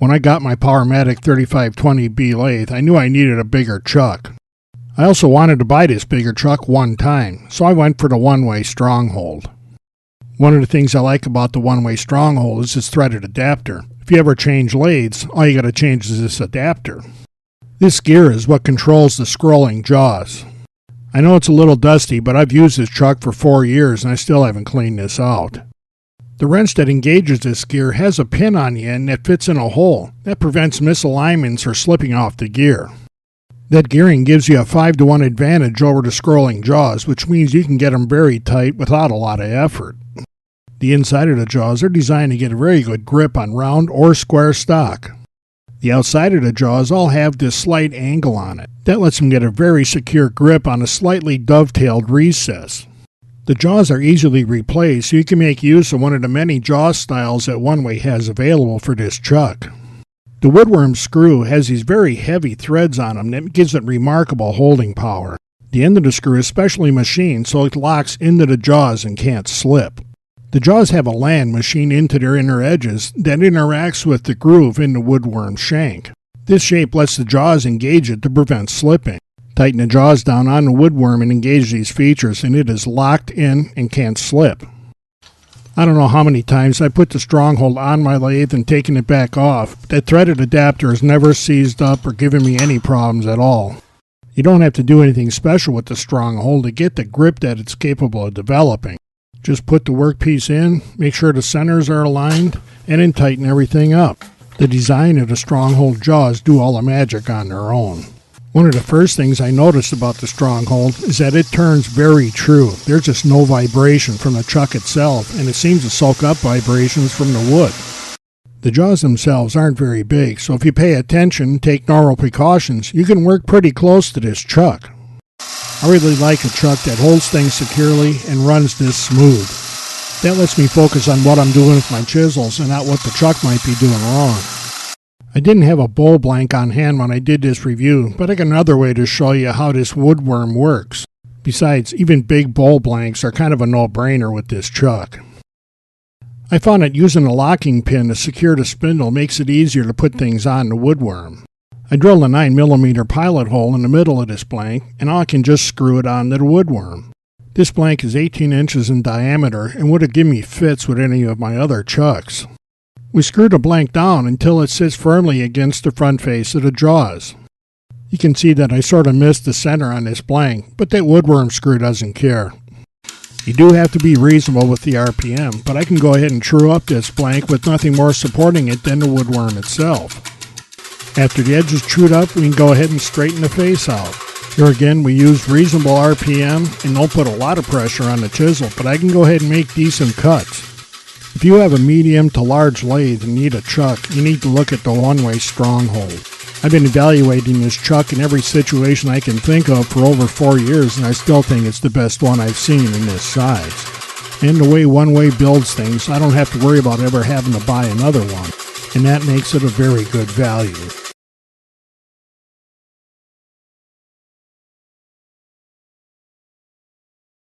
When I got my Powermatic 3520B lathe, I knew I needed a bigger chuck. I also wanted to buy this bigger chuck one time, so I went for the Oneway Stronghold. One of the things I like about the Oneway Stronghold is its threaded adapter. If you ever change lathes, all you gotta change is this adapter. This gear is what controls the scrolling jaws. I know it's a little dusty, but I've used this chuck for 4 years and I still haven't cleaned this out. The wrench that engages this gear has a pin on the end that fits in a hole. That prevents misalignments or slipping off the gear. That gearing gives you a 5-to-1 advantage over the scrolling jaws, which means you can get them very tight without a lot of effort. The inside of the jaws are designed to get a very good grip on round or square stock. The outside of the jaws all have this slight angle on it. That lets them get a very secure grip on a slightly dovetailed recess. The jaws are easily replaced, so you can make use of one of the many jaw styles that Oneway has available for this chuck. The woodworm screw has these very heavy threads on them that gives it remarkable holding power. The end of the screw is specially machined so it locks into the jaws and can't slip. The jaws have a land machined into their inner edges that interacts with the groove in the woodworm shank. This shape lets the jaws engage it to prevent slipping. Tighten the jaws down on the woodworm and engage these features and it is locked in and can't slip. I don't know how many times I put the Stronghold on my lathe and taken it back off, but that threaded adapter has never seized up or given me any problems at all. You don't have to do anything special with the Stronghold to get the grip that it's capable of developing. Just put the workpiece in, make sure the centers are aligned, and then tighten everything up. The design of the Stronghold jaws do all the magic on their own. One of the first things I noticed about the Stronghold is that it turns very true. There's just no vibration from the chuck itself, and it seems to soak up vibrations from the wood. The jaws themselves aren't very big, so if you pay attention and take normal precautions, you can work pretty close to this chuck. I really like a chuck that holds things securely and runs this smooth. That lets me focus on what I'm doing with my chisels and not what the chuck might be doing wrong. I didn't have a bowl blank on hand when I did this review, but I got another way to show you how this woodworm works. Besides, even big bowl blanks are kind of a no-brainer with this chuck. I found that using a locking pin to secure the spindle makes it easier to put things on the woodworm. I drilled a 9mm pilot hole in the middle of this blank, and now I can just screw it onto the woodworm. This blank is 18 inches in diameter and would have given me fits with any of my other chucks. We screw the blank down until it sits firmly against the front face of the jaws. You can see that I sort of missed the center on this blank, but that woodworm screw doesn't care. You do have to be reasonable with the RPM, but I can go ahead and true up this blank with nothing more supporting it than the woodworm itself. After the edge is trued up, we can go ahead and straighten the face out. Here again, we use reasonable RPM and don't put a lot of pressure on the chisel, but I can go ahead and make decent cuts. If you have a medium to large lathe and need a chuck, you need to look at the Oneway Stronghold. I've been evaluating this chuck in every situation I can think of for over 4 years, and I still think it's the best one I've seen in this size. And the way Oneway builds things, I don't have to worry about ever having to buy another one, and that makes it a very good value.